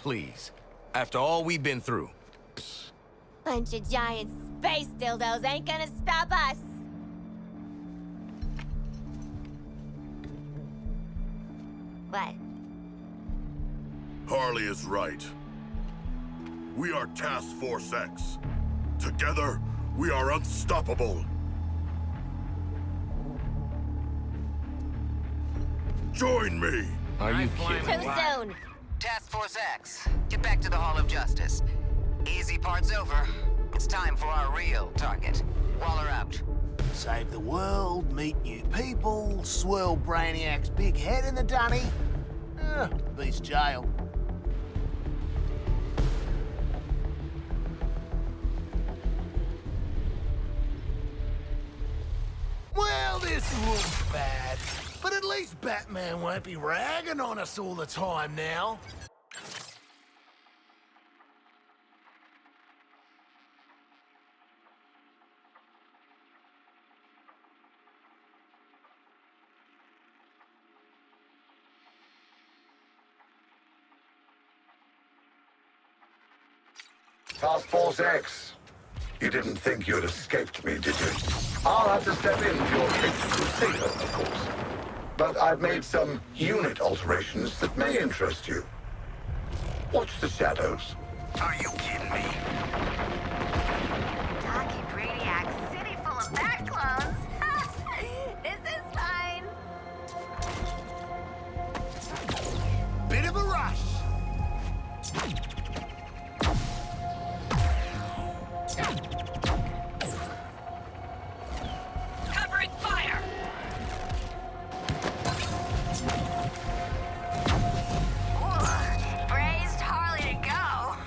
please. After all we've been through. Bunch of giant space dildos ain't gonna stop us! What? Harley is right. We are Task Force X. Together, we are unstoppable. Join me! Are you kidding? Too soon! Task Force X, get back to the Hall of Justice. Easy part's over. It's time for our real target. Waller out. Save the world, meet new people, swirl Brainiac's big head in the dunny. Beats jail. Well, this looks bad, but at least Batman won't be ragging on us all the time now. Task Force X. You didn't think you'd escaped me, did you? I'll have to step in for your trip to Crusader, of course. But I've made some unit alterations that may interest you. Watch the shadows. Are you kidding me? Talkie Brainiac, city full of bat clones! This is fine! Bit of a rush. Covering fire! Braced Harley to go!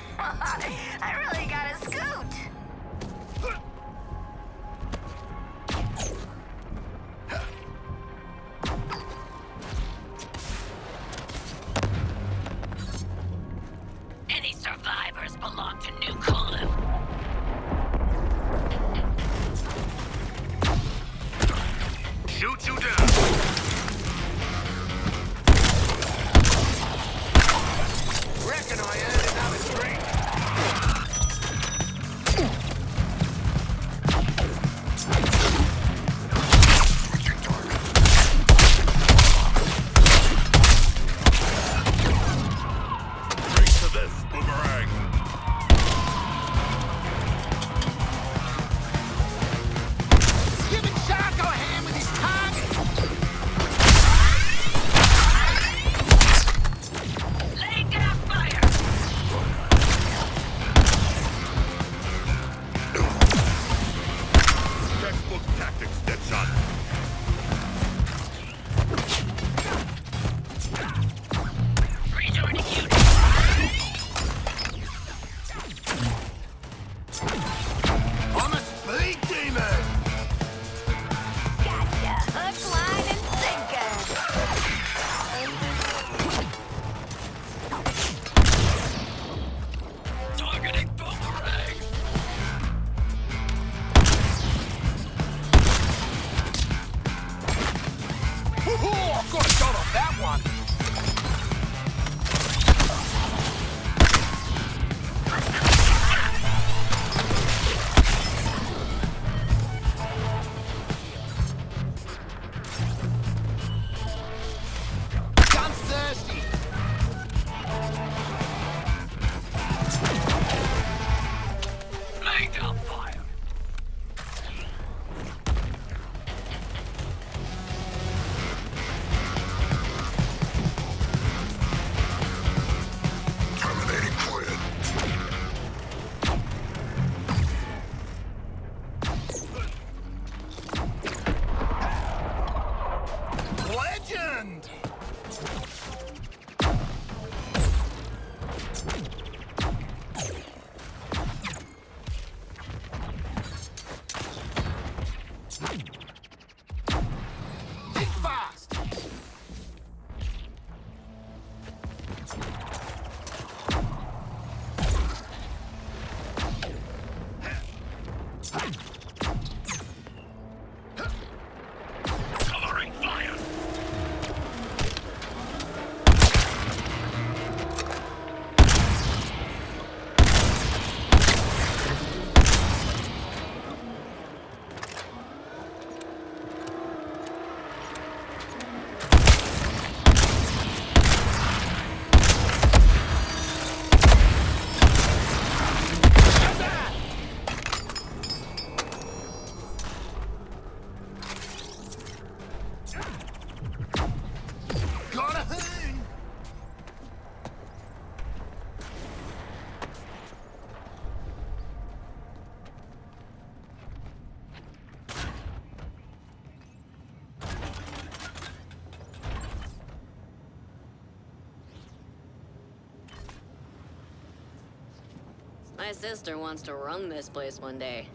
My sister wants to run this place one day.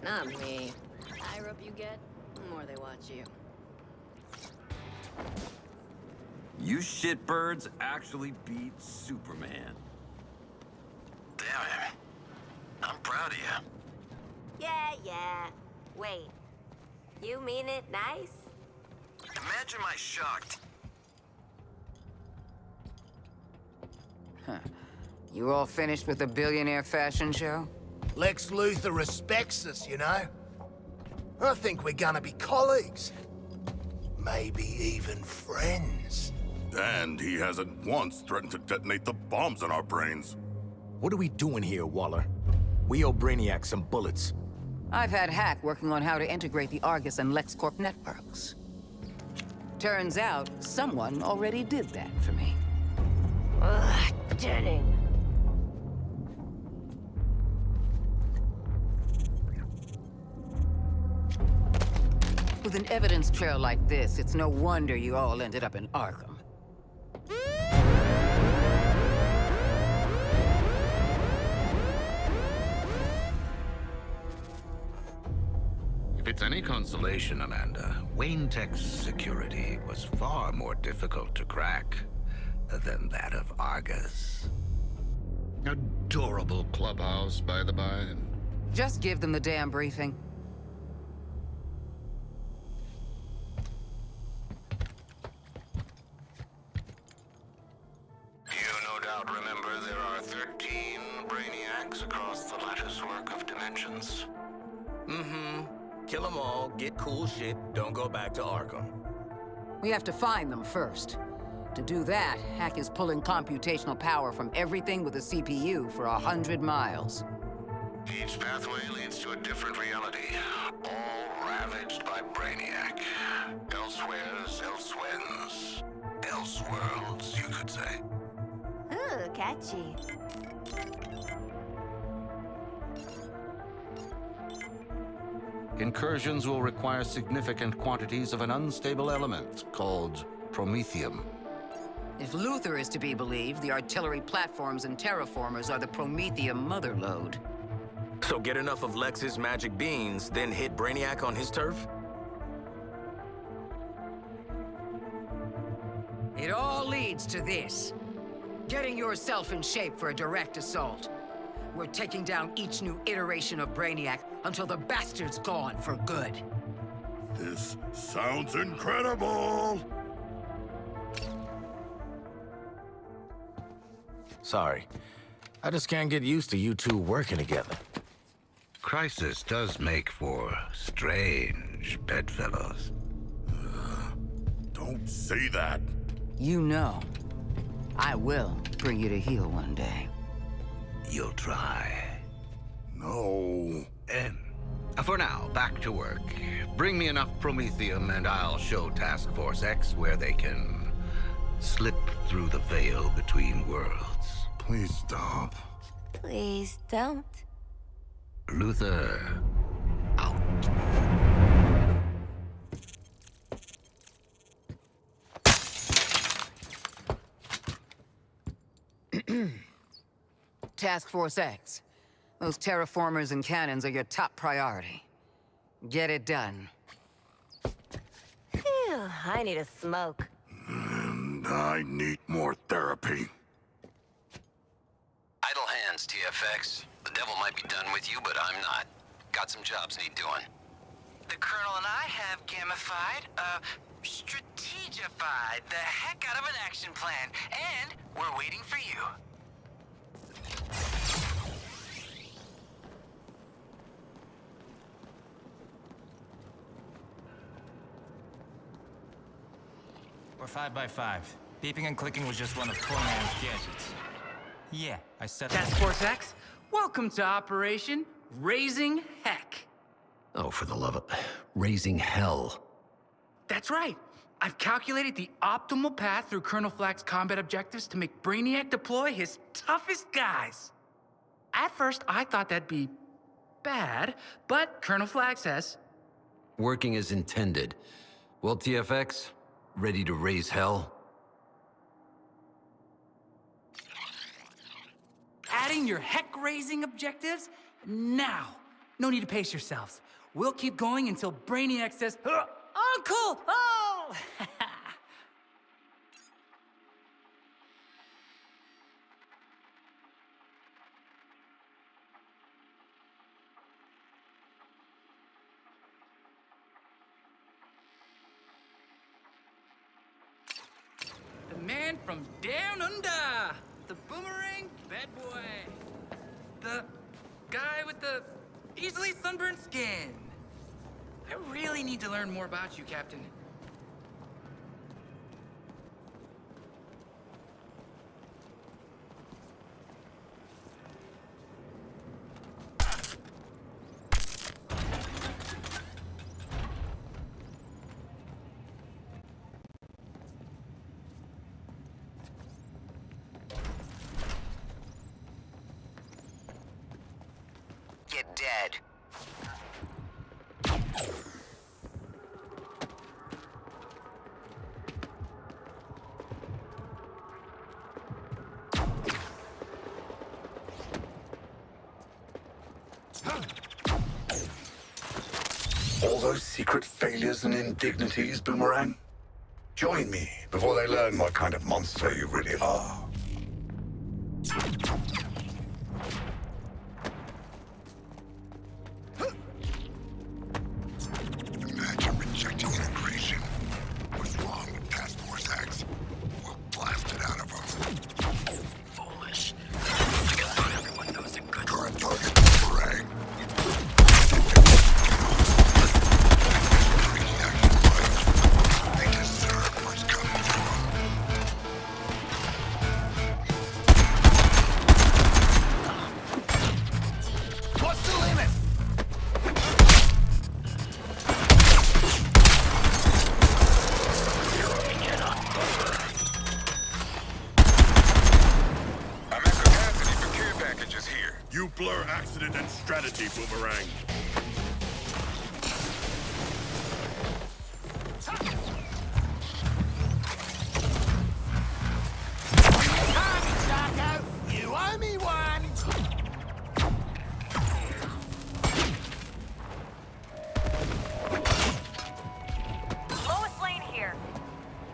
Not me. The higher up you get, the more they watch you. You shitbirds actually beat Superman. Damn it. I'm proud of you. Yeah. Wait. You mean it nice? Imagine my shocked. You all finished with the billionaire fashion show? Lex Luthor respects us, you know? I think we're gonna be colleagues. Maybe even friends. And he hasn't once threatened to detonate the bombs in our brains. What are we doing here, Waller? We owe Brainiac some bullets. I've had Hack working on how to integrate the Argus and LexCorp networks. Turns out, someone already did that for me. Ugh, Jenny. With an evidence trail like this, it's no wonder you all ended up in Arkham. If it's any consolation, Amanda, Wayne Tech's security was far more difficult to crack than that of Argus. Adorable clubhouse, by the by. Just give them the damn briefing. You no doubt remember there are 13 Brainiacs across the latticework of dimensions. Mm-hmm. Kill them all, get cool shit, don't go back to Arkham. We have to find them first. To do that, Hack is pulling computational power from everything with a CPU for 100 miles. Each pathway leads to a different reality, all ravaged by Brainiac. Elsewheres, elsewhens. Elseworlds, you could say. Ooh, catchy. Incursions will require significant quantities of an unstable element called promethium. If Luthor is to be believed, the artillery platforms and terraformers are the promethium motherlode. So get enough of Lex's magic beans, then hit Brainiac on his turf? It all leads to this. Getting yourself in shape for a direct assault. We're taking down each new iteration of Brainiac until the bastard's gone for good. This sounds incredible! Sorry. I just can't get used to you two working together. Crisis does make for strange bedfellows. Don't say that. You know, I will bring you to heel one day. You'll try. No. For now, back to work. Bring me enough promethium and I'll show Task Force X where they can slip through the veil between worlds. Please stop. Please don't. Luthor, out. Task Force X. Those terraformers and cannons are your top priority. Get it done. Phew, I need a smoke. And I need more therapy. Idle hands, TFX. The devil might be done with you, but I'm not. Got some jobs need doing. The Colonel and I have gamified, strategified the heck out of an action plan, and we're waiting for you. We're 5 by 5. Beeping and clicking was just one of Coronel's gadgets. Yeah, I set up... Task Force X, welcome to Operation Raising Heck. Oh, for the love of... raising hell. That's right. I've calculated the optimal path through Colonel Flack's combat objectives to make Brainiac deploy his toughest guys. At first, I thought that'd be bad, but Colonel Flack says... Working as intended. Well, TFX, ready to raise hell? At getting your heck-raising objectives? Now. No need to pace yourselves. We'll keep going until Brainiac says, Uncle! Oh! The man from down under! The Boomerang bad boy! The guy with the easily sunburned skin! I really need to learn more about you, Captain. Get dead. All those secret failures and indignities, Boomerang? Join me before they learn what kind of monster you really are. Imagine rejecting integration. What's wrong with Task Force X? We'll blast it out of them. Foolish. I guess not everyone knows a good Current target, Boomerang. They deserve what's coming to them. What's the limit? I'm at capacity for care packages here. You blur accident and strategy, Boomerang. You owe me one! Lois Lane here.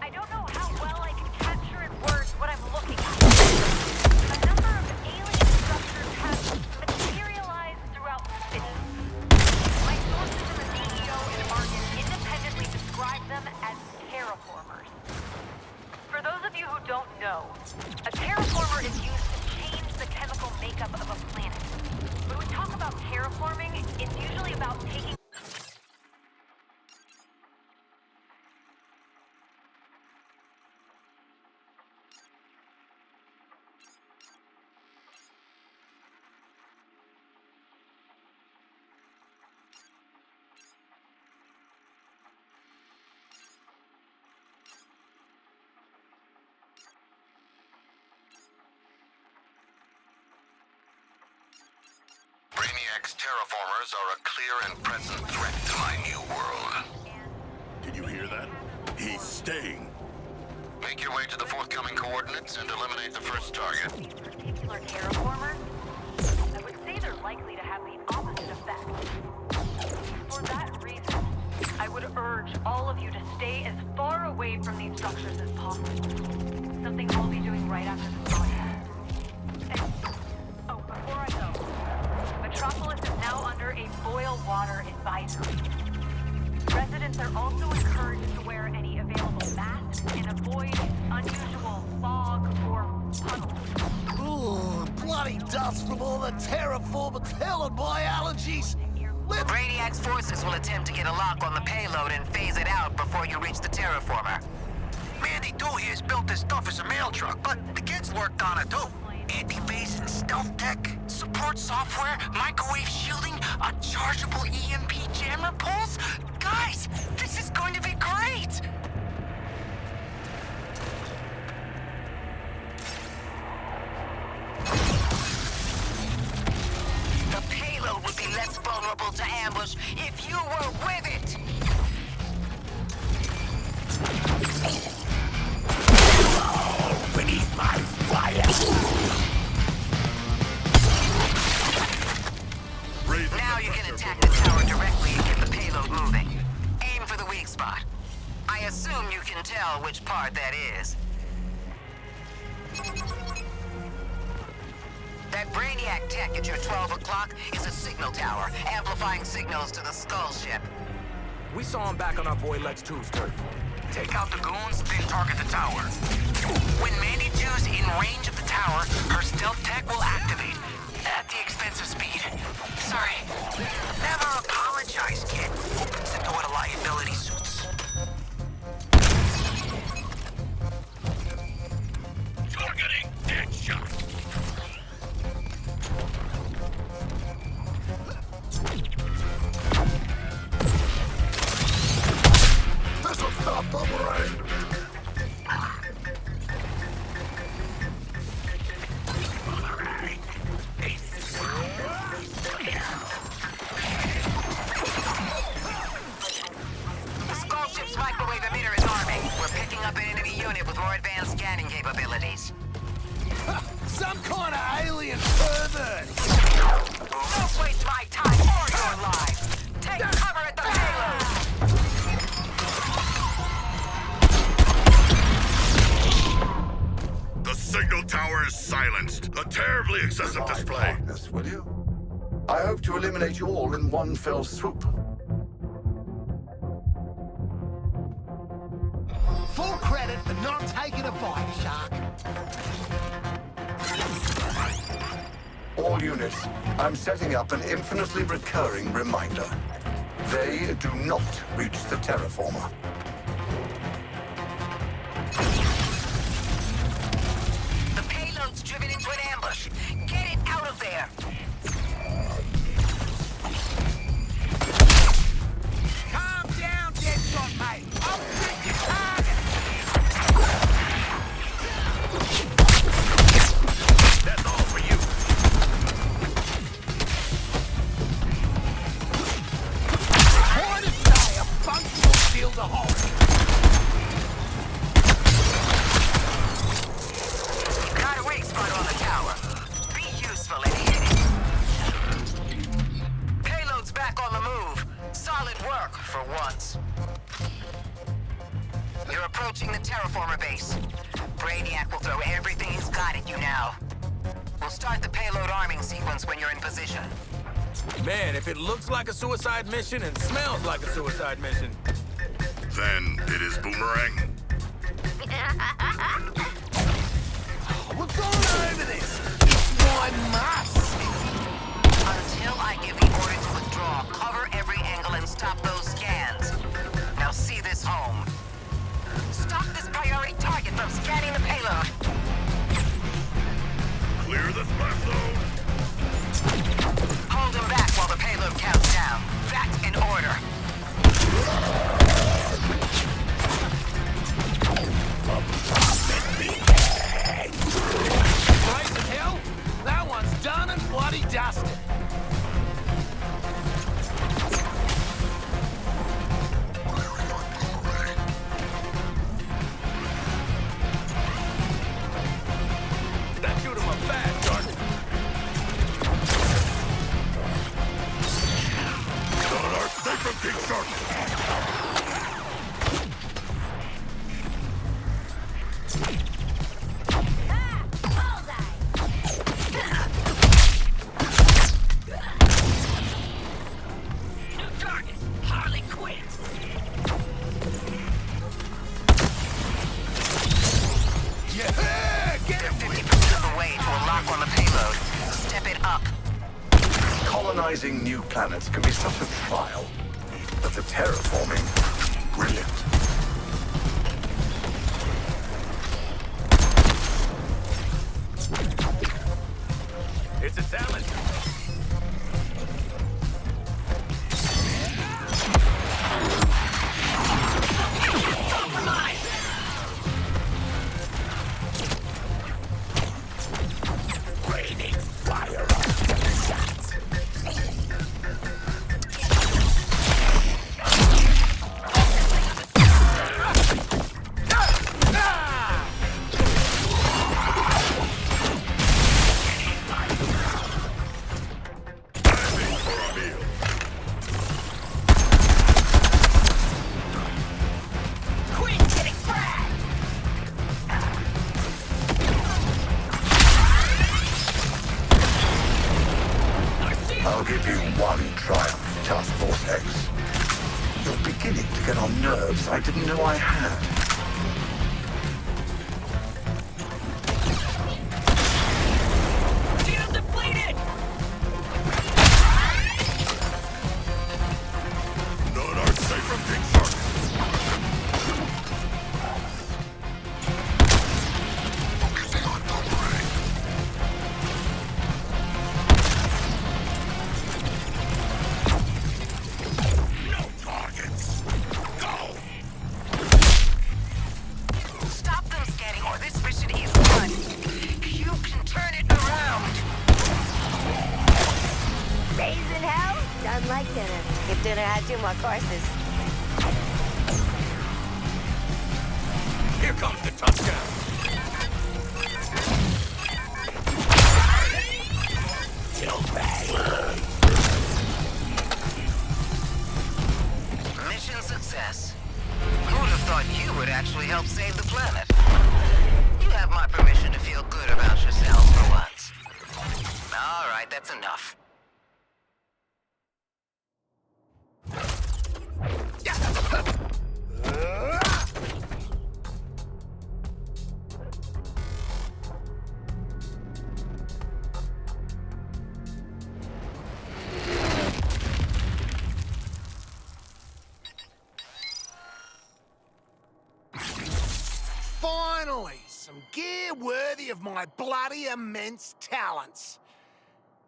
I don't know how well I can capture in words what I'm looking at. A number of alien structures have materialized throughout the city. My sources in the CEO and Argus independently describe them as terraformers. For those of you who don't know, a terraformer is used to change the chemical makeup of a planet. When we talk about terraforming, it's usually about taking Brainiac's terraformers are a clear and present threat to my new world. Did you hear that? He's staying. Make your way to the forthcoming coordinates and eliminate the first target. these particular terraformers, I would say they're likely to have the opposite effect. For that reason, I would urge all of you to stay as far away from these structures as possible. Something I'll be doing right after this podcast. And, oh, before I go, Metropolis is now under a boil water advisory. Residents are also encouraged to wear any available masks and avoid unusual fog or puddles. Ooh, bloody dust from all the terraformer telebiologies! Let's... Brainiac's forces will attempt to get a lock on the payload and phase it out before you reach the terraformer. Mandy Dewey has built this stuff as a mail truck, but the kids worked on it too. Anti-base and stealth tech, support software, microwave shielding, a chargeable EMP jammer pulse. Guys, this is going to be great! The payload would be less vulnerable to ambush if you were with it! Beneath my fire! attack the tower directly and get the payload moving. Aim for the weak spot. I assume you can tell which part that is. That Brainiac tech at your 12 o'clock is a signal tower, amplifying signals to the skull ship. We saw him back on our boy Lex 2's turf. Take out the goons, then target the tower. When Mandy Jew's in range of the tower, her stealth tech will activate. At the expense of speed. Sorry. Never apologize, kid. Except to what a liability suits. Targeting Deadshot. This'll stop Boomerang. The skull ship's microwave emitter is arming. We're picking up an enemy unit with more advanced scanning capabilities. Some kind of alien pervert! Don't waste my time or your lives! Take cover at the payload! The signal tower is silenced. A terribly excessive display. Darkness, will you? I hope to eliminate you all in one fell swoop. Full credit for not taking a bite, Shark. All units, I'm setting up an infinitely recurring reminder. They do not reach the terraformer. The payload's driven into an ambush. Get it out of there! Calm down, Deadshot, mate. I'll pick your target. That's all for you. Try to say a functional shield of horror. Got a weak spot on the tower. Be useful and hit it. Payload's back on the move. Solid work for once. You're approaching the terraformer base. Brainiac will throw everything he's got at you now. We'll start the payload arming sequence when you're in position. Man, if it looks like a suicide mission and smells like a suicide mission. Then it is Boomerang. We've gone over this. It's my must. Until I give the order to withdraw, cover every angle and stop those scans. Now see this home. Stop this priority target from scanning the payload. Clear the splash zone. Hold him back while the payload counts down. That's an order. Right to hell? That one's done and bloody dusted. That shoot him up fast, Jordan. Sonar, stay from King Shark. New target, Harley Quinn. Yeah, get They're him! 50% of the way to a lock on the payload. Step it up. Colonizing new planets can be such a trial, but the terraforming, brilliant. It's a talent. Raining fire after the shots. I'll give you one triumph, Task Force X. You're beginning to get on nerves I didn't know I had. Shield depleted! None are safe from King Shark. Focusing on Boomerang. No targets. Go! Stop them scanning or this mission is done. You can turn it around. Days in hell? Done like dinner. If dinner had 2 more courses. Here comes the touchdown. Mission success. Who'd have thought you would actually help save the planet? You have my permission to feel good about yourself for once. All right, that's enough. Finally, some gear worthy of my bloody immense talents.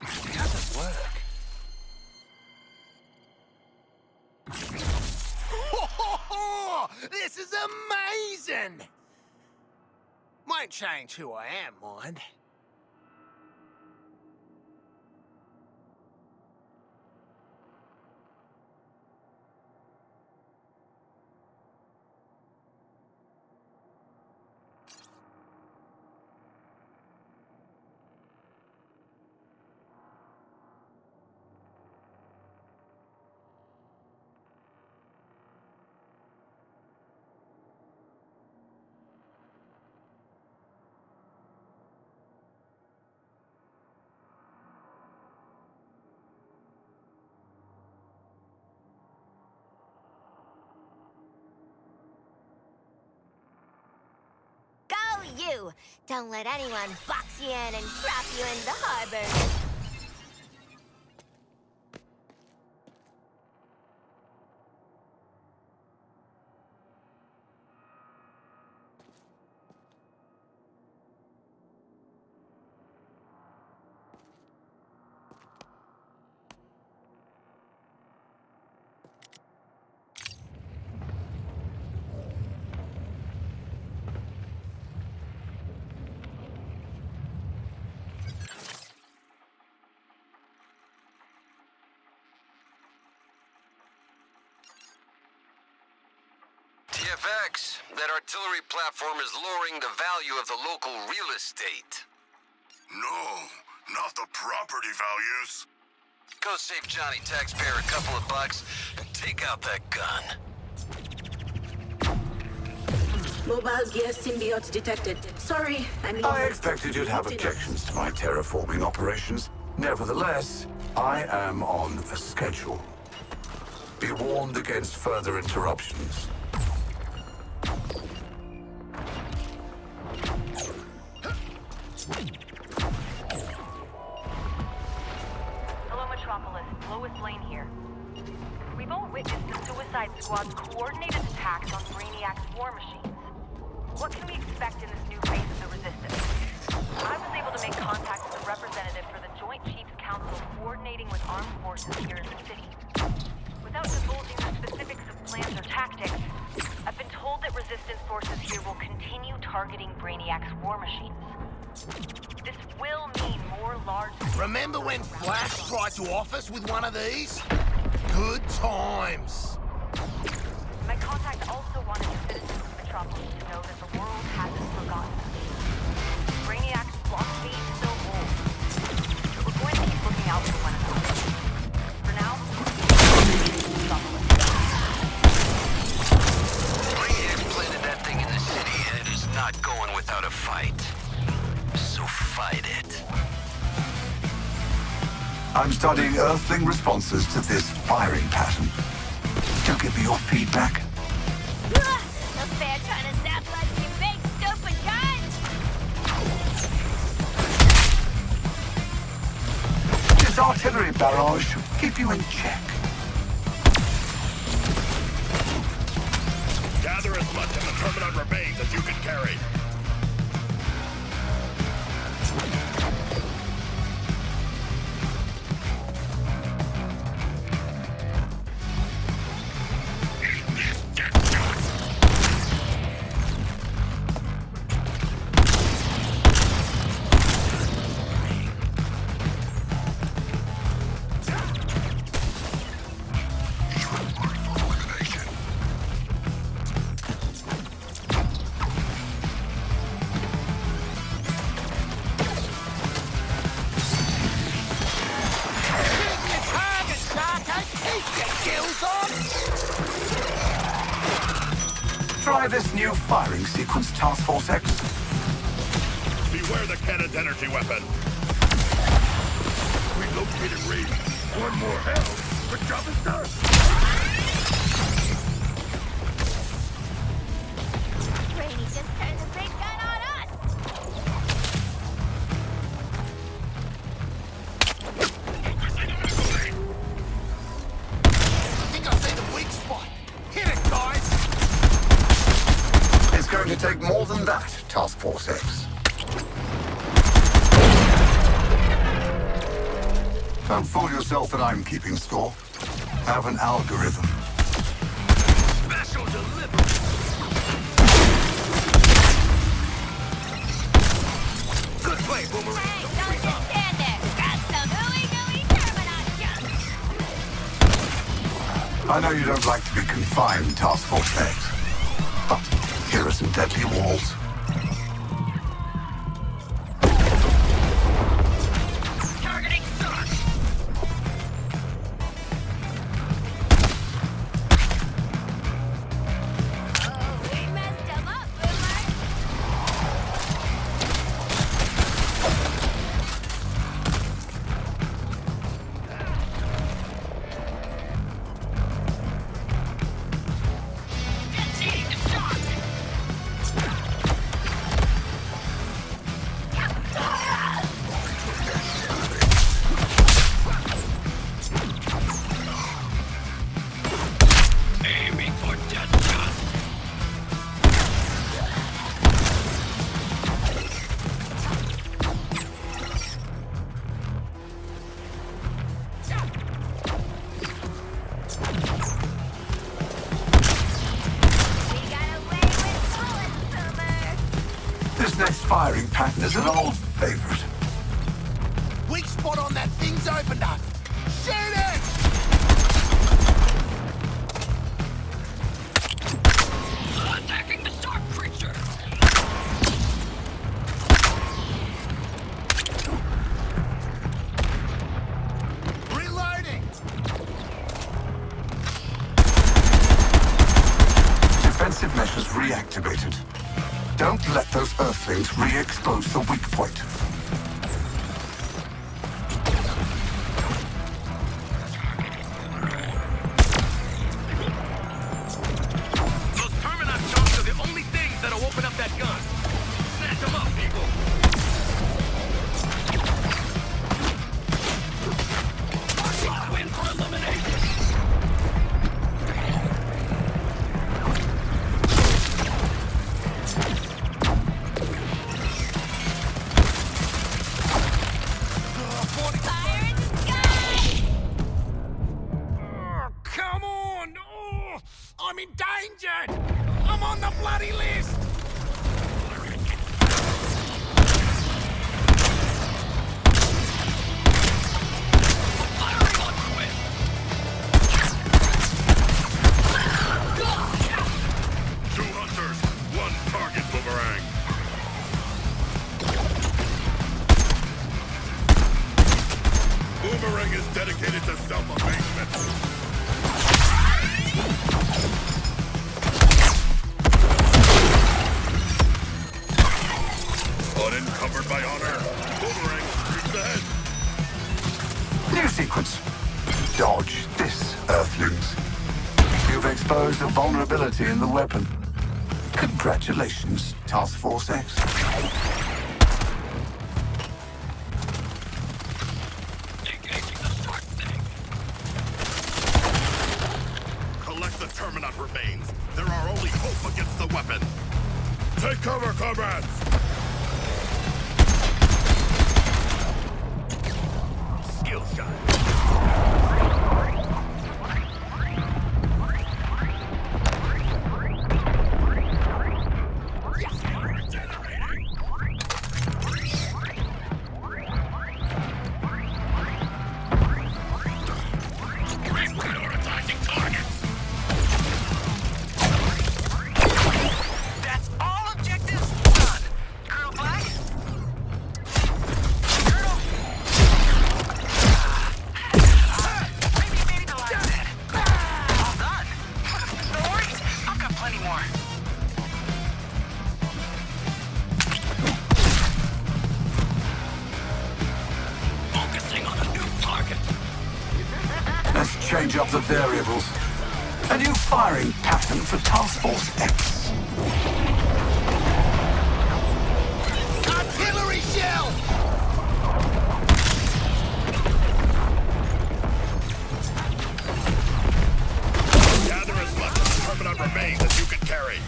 How's it work? This is amazing! Won't change who I am, mind. You! Don't let anyone box you in and drop you in the harbor. TFX, that artillery platform is lowering the value of the local real estate. No, not the property values. Go save Johnny Taxpayer a couple of bucks and take out that gun. Mobile gear symbiote detected. Sorry, I expected you'd have objections to my terraforming operations. Nevertheless, I am on a schedule. Be warned against further interruptions. Hello, Metropolis. Lois Lane here. We've all witnessed the Suicide Squad's coordinated attacks on Brainiac's war machines. What can we expect in this new phase of the Resistance? I was able to make contact with a representative for the Joint Chiefs Council coordinating with armed forces here in the city. Without divulging the specifics of plans or tactics, I've been told that Resistance forces here will continue targeting Brainiac's war machines. This will mean more large... Remember when Flash tried to off us with one of these? Good times. My contact also wanted the citizens of Metropolis to know that the world hasn't forgotten. Brainiac's blockade still holds. But we're going to keep looking out for one another. For now, Brainiac planted that thing in the city, and it is not going without a fight. So fight it. I'm studying Earthling responses to this firing pattern. Do give me your feedback. The fair trying to zap us, you big stupid gun! This artillery barrage should keep you in check. Gather as much of the permanent remains as you can carry. Try this new firing sequence, Task Force X. Beware the cannon's energy weapon. We located Reed. One more hell. The job is done. Brainy just turned the big gun on us! I think I see the weak spot. Hit it, guys! It's going to take more than that, Task Force X. Don't fool yourself that I'm keeping score. I have an algorithm. Special delivery. Good play, Boomerang! Don't just stand there! Got some ooey-gooey Terminus junk! I know you don't like to be confined, Task Force X. But here are some deadly walls. Targeting sucks. We messed him up, Boomer! Eating the shot. Aiming for Deadshot. We got away with bullets, Boomer! This next firing pattern is an old favorite. Weak spot on that thing's opened up. Shoot it! Attacking the shark creature. Reloading! Defensive measures reactivated. Don't let those Earthlings re-expose the weak point. Those permanent chunks are the only things that'll open up that gun. Snatch them up, people. Win for elimination. Fire in the sky! Come on! Oh, I'm endangered! I'm on the bloody list! Firing on Quinn! Two hunters, one target, Boomerang. Boomerang is dedicated to self-abasement. Unencumbered by honor, Boomerang streaks ahead. New sequence. Dodge this, Earthlings. You've exposed a vulnerability in the weapon. Congratulations, Task Force X. Collect the Terminat remains. They're our only hope against the weapon. Take cover, comrades! Skill shot. Change up the variables. A new firing pattern for Task Force X. Artillery shell! Gather as much of the Terminat remains as you can carry.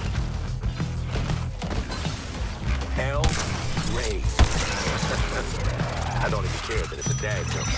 Hell raised. I don't even care that it's a dad joke.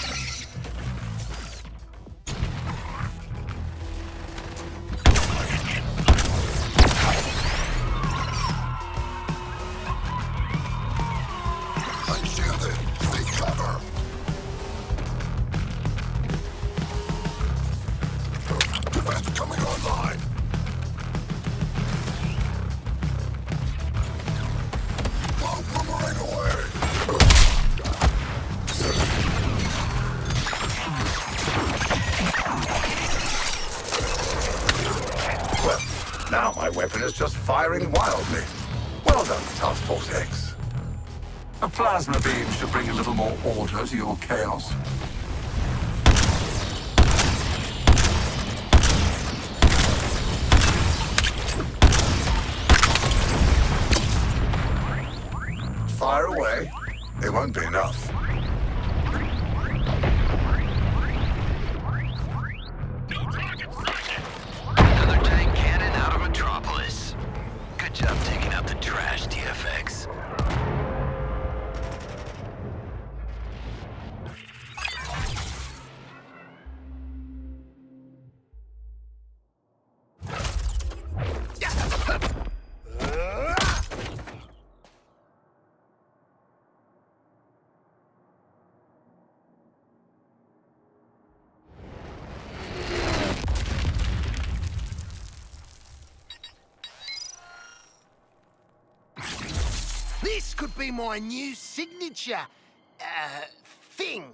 Now my weapon is just firing wildly. Well done, Task Force X. A plasma beam should bring a little more order to your chaos. Fire away. It won't be enough. Another tank cannon out of Metropolis. Good job taking out the trash, TFX. This could be my new signature, thing.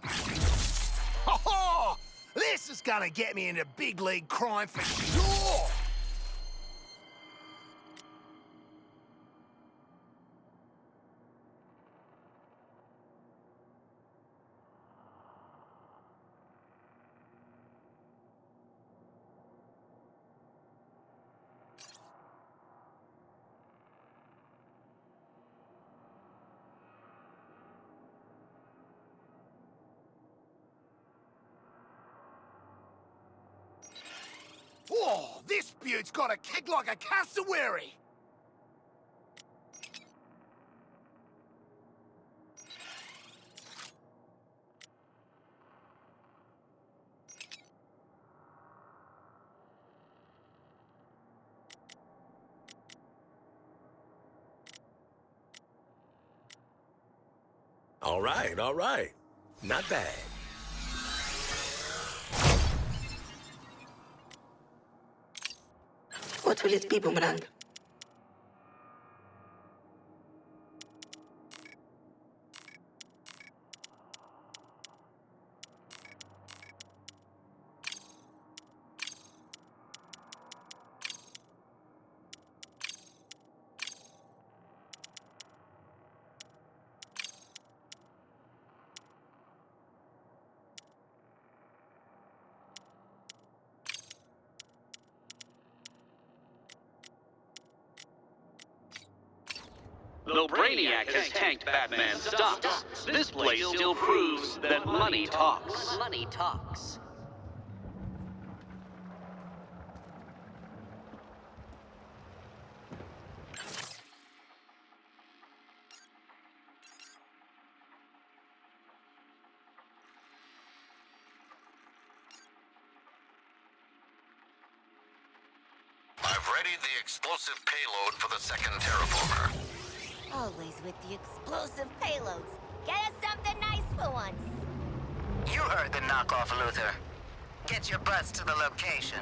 Oh, this is gonna get me into big league crime for sure. Whoa, this bute's got a kick like a cassowary! All right. Not bad. What will it be, Boomerang? Though Brainiac has tanked Batman's stocks, this place still proves that money talks. Money talks. I've readied the explosive payload for the second terraformer. Always with the explosive payloads. Get us something nice for once. You heard the knockoff, Luther. Get your butts to the location.